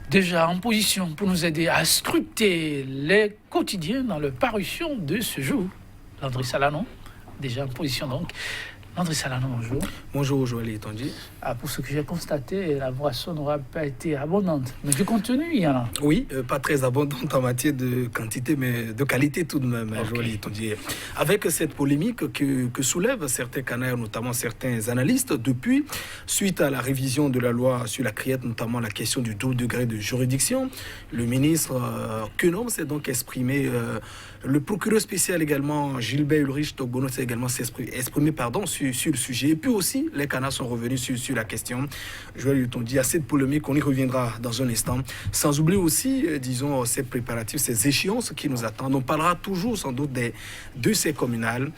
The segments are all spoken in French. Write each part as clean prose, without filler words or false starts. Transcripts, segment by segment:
déjà en position pour nous aider à scruter les quotidiens dans leur parution de ce jour. Landry Salanon, déjà en position donc. Landry Salanon, bonjour. Bonjour Joël et Tandy. Pour ce que j'ai constaté, la boisson n'aura pas été abondante, mais du contenu, il y en a. Oui, pas très abondante en matière de quantité, mais de qualité tout de même, okay. Joël et Tandy. Avec cette polémique que soulèvent certains canaux, notamment certains analystes, depuis, suite à la révision de la loi sur la criette, notamment la question du double degré de juridiction, le ministre Quenom s'est donc exprimé, le procureur spécial également, Gilbert Ulrich Togbono, s'est également exprimé sur le sujet. Et puis aussi, les canards sont revenus sur la question. Je vais lui dire à cette polémique, on y reviendra dans un instant. Sans oublier aussi, disons, ces préparatifs, ces échéances qui nous attendent. On parlera toujours sans doute de ces communales.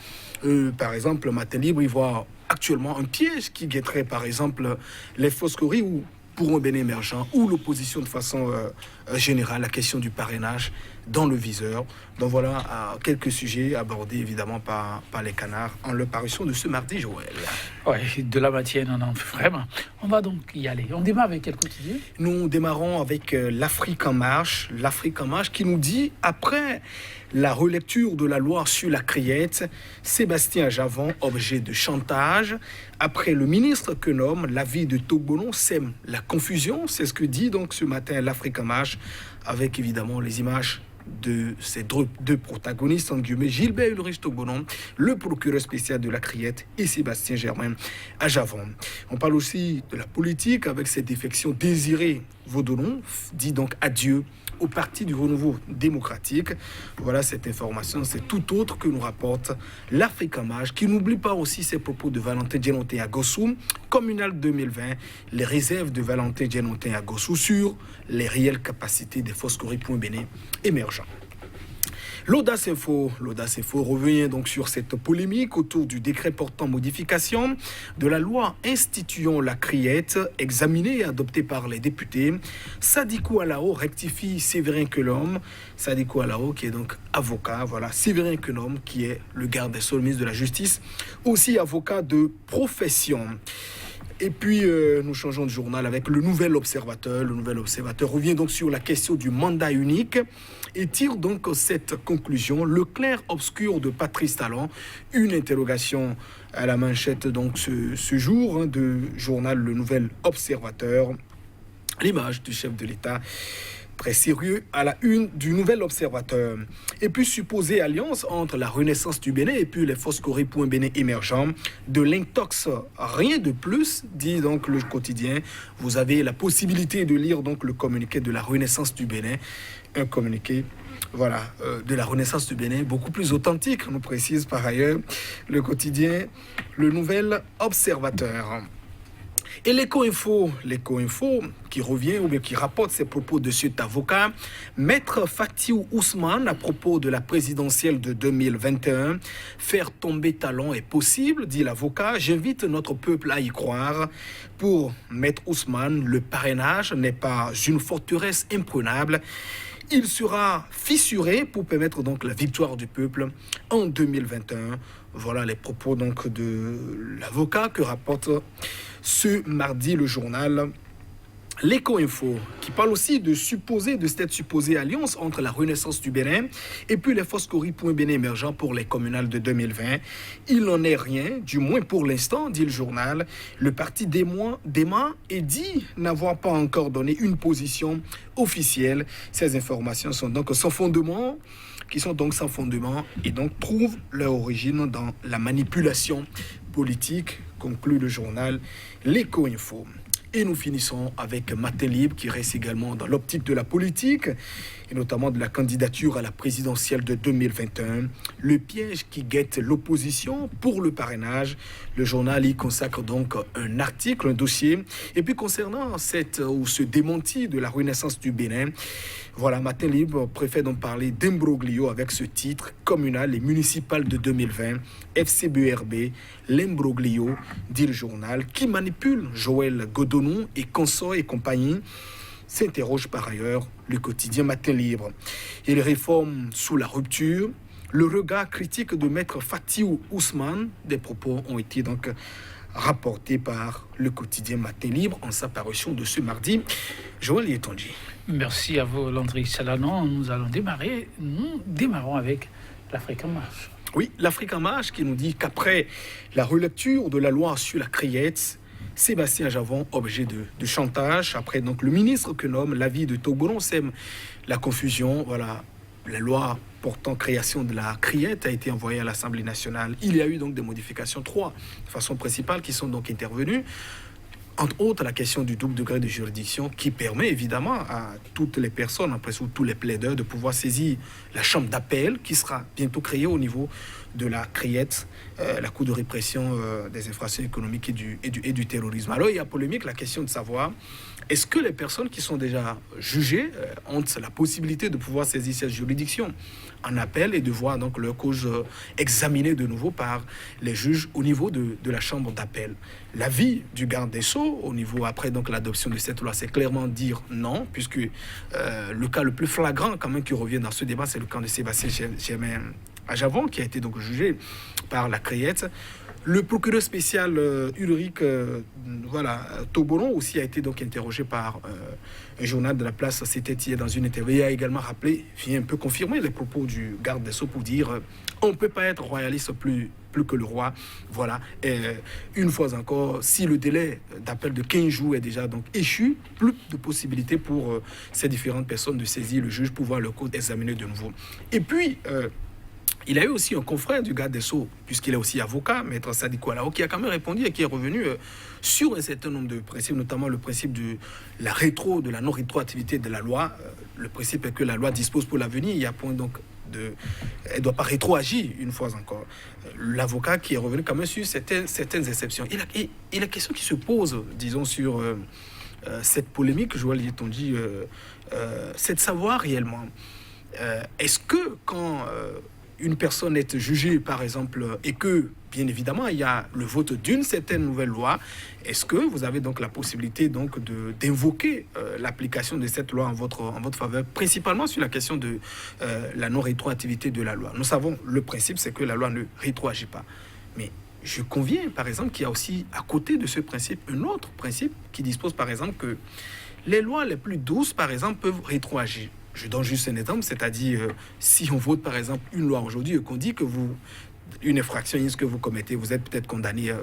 Par exemple, Matin Libre, il voit actuellement un piège qui guetterait, par exemple, les fosqueries ou pour un bien émergent ou l'opposition de façon générale, la question du parrainage dans le viseur. Donc voilà quelques sujets abordés évidemment par les canards en leur parution de ce mardi, Joël. Oui, de la matière, non, vraiment. On va donc y aller. On démarre avec quel quotidien? Nous démarrons avec l'Afrique en marche. L'Afrique en marche qui nous dit, après la relecture de la loi sur la criette, Sébastien Javon, objet de chantage. Après le ministre que nomme, l'avis de Togbono sème la confusion. C'est ce que dit donc ce matin l'Afrique en marche, avec évidemment les images de ces deux protagonistes, en guillemets, Gilbert Ulrich Togbono, le procureur spécial de la criette, et Sébastien Germain à Javon. On parle aussi de la politique avec cette défection désirée. Vaudonon dit donc adieu au Parti du Renouveau démocratique. Voilà cette information, c'est tout autre que nous rapporte l'Afrique en marche, qui n'oublie pas aussi ces propos de Valentin Djenonté à Gossou, communal 2020, les réserves de Valentin Djenonté à Gossou sur les réelles capacités des fosqueries.béné émergents. L'Audace Info revient donc sur cette polémique autour du décret portant modification de la loi instituant la criette, examinée et adoptée par les députés. Sadikou Alao rectifie Séverin Quenom. Sadikou Alao qui est donc avocat, voilà, Séverin Quenom qui est le garde des Sceaux, le ministre de la Justice, aussi avocat de profession. Et puis, nous changeons de journal avec le Nouvel Observateur. Le Nouvel Observateur revient donc sur la question du mandat unique et tire donc cette conclusion. Le clair-obscur de Patrice Talon, une interrogation à la manchette donc ce jour de journal Le Nouvel Observateur. L'image du chef de l'État très sérieux à la une du Nouvel Observateur. Et puis, supposée alliance entre la Renaissance du Bénin et puis les fosqueries.béné émergents de l'Intox. Rien de plus, dit donc le quotidien. Vous avez la possibilité de lire donc le communiqué de la Renaissance du Bénin. Un communiqué, voilà, de la Renaissance du Bénin, beaucoup plus authentique, nous précise par ailleurs le quotidien, le Nouvel Observateur. Et l'Éco-Info qui revient ou bien qui rapporte ses propos de cet avocat, Maître Fatiou Ousmane à propos de la présidentielle de 2021, faire tomber Talon est possible, dit l'avocat. J'invite notre peuple à y croire. Pour Maître Ousmane, le parrainage n'est pas une forteresse imprenable. Il sera fissuré pour permettre donc la victoire du peuple en 2021. Voilà les propos donc de l'avocat que rapporte ce mardi le journal L'Éco-Info, qui parle aussi de cette supposée alliance entre la Renaissance du Bénin et puis les fosqueries.béné émergents pour les communales de 2020. Il n'en est rien, du moins pour l'instant, dit le journal. Le parti dément et dit n'avoir pas encore donné une position officielle. Ces informations sont donc sans fondement, et donc trouvent leur origine dans la manipulation politique, conclut le journal L'Éco-Info. Et nous finissons avec Matin Libre qui reste également dans l'optique de la politique et notamment de la candidature à la présidentielle de 2021. Le piège qui guette l'opposition pour le parrainage. Le journal y consacre donc un article, un dossier. Et puis concernant ce démenti de la Renaissance du Bénin, voilà, Matin Libre préfère donc parler d'imbroglio avec ce titre communal et municipal de 2020, FCBRB, l'imbroglio, dit le journal, qui manipule Joël Godonou et consorts et compagnie. S'interroge par ailleurs le quotidien Matin Libre. Et les réformes sous la rupture, le regard critique de Maître Fatiou Ousmane. Des propos ont été donc rapportés par le quotidien Matin Libre en sa parution de ce mardi. Joël Yetonji. Merci à vous, Landry Salanon. Nous démarrons avec l'Afrique en marche. Oui, l'Afrique en marche qui nous dit qu'après la relecture de la loi sur la criette, Sébastien Javon, objet de chantage, après donc le ministre que nomme l'avis de Togolon sème la confusion. Voilà, la loi portant création de la criette a été envoyée à l'Assemblée nationale. Il y a eu donc des modifications, 3 de façon principale qui sont donc intervenues. Entre autres, la question du double degré de juridiction qui permet évidemment à toutes les personnes, après tout tous les plaideurs, de pouvoir saisir la chambre d'appel qui sera bientôt créée au niveau de la CRIET, la Cour de répression des infractions économiques et du terrorisme. Alors il y a polémique, la question de savoir est-ce que les personnes qui sont déjà jugées ont la possibilité de pouvoir saisir cette juridiction en appel et de voir donc leur cause examinée de nouveau par les juges au niveau de la chambre d'appel. L'avis du garde des Sceaux au niveau après donc l'adoption de cette loi, c'est clairement dire non, puisque le cas le plus flagrant quand même qui revient dans ce débat, c'est le cas de Sébastien Germain Javon qui a été donc jugé par la CRIET. Le procureur spécial Ulrich Togolon aussi a été donc interrogé par un journal de la place, c'était hier dans une interview. Il a également rappelé, vient un peu confirmer les propos du garde des Sceaux pour dire on ne peut pas être royaliste plus que le roi. Voilà. Et une fois encore, si le délai d'appel de 15 jours est déjà donc échu, plus de possibilités pour ces différentes personnes de saisir le juge pour voir le code examiné de nouveau. Et puis, il y a eu aussi un confrère du garde des Sceaux, puisqu'il est aussi avocat, Maître Sadiko Alao, qui a quand même répondu et qui est revenu sur un certain nombre de principes, notamment le principe de la non-rétroactivité de la loi. Le principe est que la loi dispose pour l'avenir, il y a point donc elle ne doit pas rétroagir une fois encore. L'avocat qui est revenu quand même sur certaines exceptions. Et la question qui se pose, disons, sur cette polémique, Joël Yetonji, c'est de savoir réellement, est-ce que quand une personne est jugée, par exemple, et que, bien évidemment, il y a le vote d'une certaine nouvelle loi, est-ce que vous avez donc la possibilité donc d'invoquer l'application de cette loi en votre faveur, principalement sur la question de la non-rétroactivité de la loi. Nous savons, le principe, c'est que la loi ne rétroagit pas. Mais je conviens, par exemple, qu'il y a aussi, à côté de ce principe, un autre principe qui dispose, par exemple, que les lois les plus douces, par exemple, peuvent rétroagir. Je donne juste un exemple, c'est-à-dire si on vote par exemple une loi aujourd'hui et qu'on dit que une infraction que vous commettez, vous êtes peut-être condamné,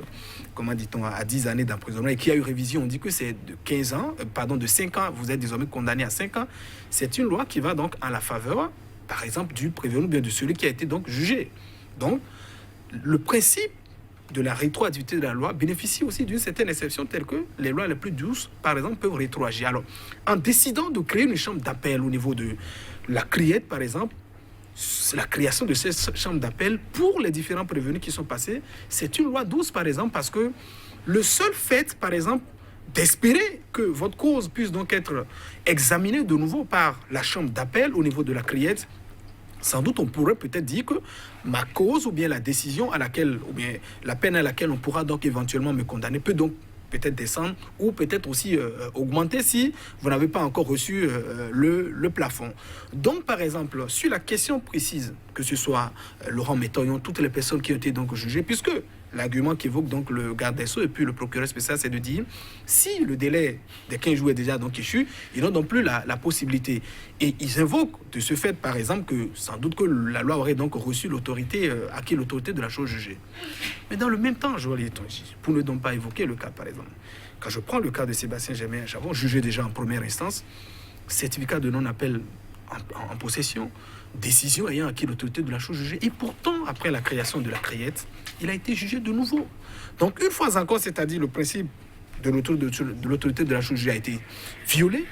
comment dit-on, à 10 années d'emprisonnement et qu'il y a eu révision, on dit que c'est de 5 ans, vous êtes désormais condamné à 5 ans. C'est une loi qui va donc en la faveur, par exemple, du prévenu ou bien de celui qui a été donc jugé. Donc, le principe de la rétroactivité de la loi bénéficie aussi d'une certaine exception telle que les lois les plus douces, par exemple, peuvent rétroagir. Alors, en décidant de créer une chambre d'appel au niveau de la CRIET, par exemple, la création de cette chambre d'appel pour les différents prévenus qui sont passés, c'est une loi douce, par exemple, parce que le seul fait, par exemple, d'espérer que votre cause puisse donc être examinée de nouveau par la chambre d'appel au niveau de la CRIET, sans doute, on pourrait peut-être dire que ma cause ou bien la décision à laquelle, ou bien la peine à laquelle on pourra donc éventuellement me condamner peut donc peut-être descendre ou peut-être aussi augmenter si vous n'avez pas encore reçu le plafond. Donc, par exemple, sur la question précise, que ce soit Laurent Métoyon, toutes les personnes qui ont été donc jugées, puisque l'argument qu'évoque donc le garde des Sceaux et puis le procureur spécial, c'est de dire si le délai des 15 jours est déjà donc échu, ils n'ont donc plus la possibilité. Et ils invoquent de ce fait, par exemple, que sans doute que la loi aurait donc reçu l'autorité, acquis l'autorité de la chose jugée. Mais dans le même temps, Joël Yetonji, pour ne donc pas évoquer le cas, par exemple, quand je prends le cas de Sébastien Germain Javon, jugé déjà en première instance, certificat de non-appel en possession, décision ayant acquis l'autorité de la chose jugée. Et pourtant, après la création de la CRIET, il a été jugé de nouveau. Donc, une fois encore, c'est-à-dire le principe de l'autorité de la chose jugée a été violé.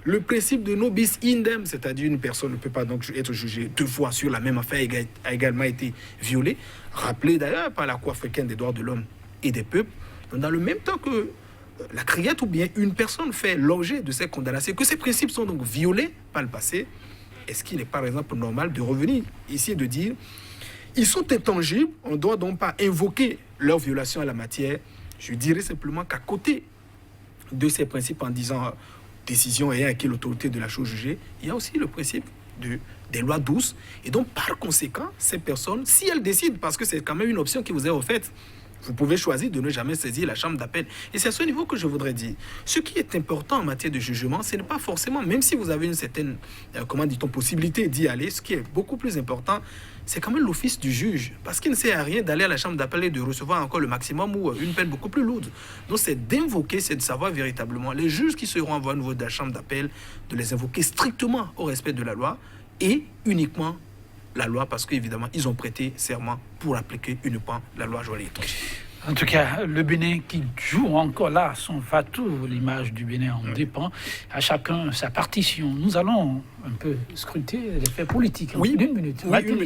Le principe de nobis indem, c'est-à-dire une personne ne peut pas donc être jugée 2 fois sur la même affaire, a également été violé. Rappelé d'ailleurs par la Cour africaine des droits de l'homme et des peuples. Donc, dans le même temps que la CRIET ou bien une personne fait l'objet de ces condamnations, que ces principes sont donc violés par le passé, est-ce qu'il est par exemple normal de revenir ici et de dire ils sont intangibles, on ne doit donc pas invoquer leur violation à la matière? Je dirais simplement qu'à côté de ces principes en disant décision ayant acquis l'autorité de la chose jugée, il y a aussi le principe des lois douces. Et donc, par conséquent, ces personnes, si elles décident, parce que c'est quand même une option qui vous est offerte, vous pouvez choisir de ne jamais saisir la chambre d'appel. Et c'est à ce niveau que je voudrais dire. Ce qui est important en matière de jugement, ce n'est pas forcément, même si vous avez une certaine, comment dit-on, possibilité d'y aller, ce qui est beaucoup plus important, c'est quand même l'office du juge. Parce qu'il ne sert à rien d'aller à la chambre d'appel et de recevoir encore le maximum ou une peine beaucoup plus lourde. Donc c'est d'invoquer, c'est de savoir véritablement les juges qui seront envoyés au niveau de la chambre d'appel, de les invoquer strictement au respect de la loi et uniquement la loi, parce qu'évidemment, ils ont prêté serment pour appliquer uniquement la loi Joël Étranger. En tout cas, le Bénin qui joue encore là son fatou, l'image du Bénin en dépend, à chacun sa partition. Nous allons un peu scruter les faits politiques en une minute.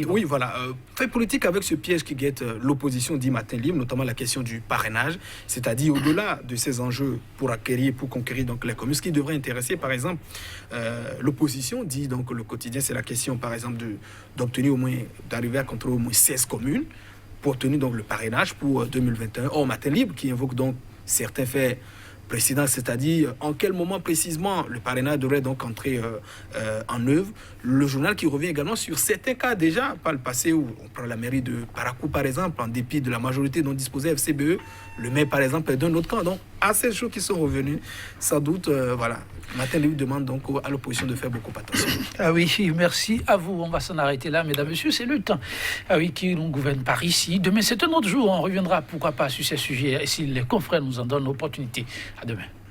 Oui, voilà. Faits politiques avec ce piège qui guette l'opposition dit Matin Libre, notamment la question du parrainage, c'est-à-dire au-delà de ces enjeux pour acquérir, pour conquérir donc les communes, ce qui devrait intéresser par exemple l'opposition, dit donc le quotidien, c'est la question par exemple d'obtenir au moins, d'arriver à contrôler au moins 16 communes, pour obtenir donc le parrainage pour 2021. Or, Matin Libre, qui invoque donc certains faits précédents, c'est-à-dire en quel moment précisément le parrainage devrait donc entrer en œuvre. Le journal qui revient également sur certains cas déjà, par le passé, où on prend la mairie de Parakou par exemple, en dépit de la majorité dont disposait FCBE, le maire par exemple est d'un autre camp. Donc, à ces choses qui sont revenues, sans doute, voilà. Matin Libre demande donc à l'opposition de faire beaucoup attention. Ah oui, merci à vous. On va s'en arrêter là, mesdames, messieurs, c'est le temps. Ah oui, qui nous gouverne par ici. Demain, c'est un autre jour. On reviendra, pourquoi pas, sur ces sujets, et si les confrères nous en donnent l'opportunité. À demain.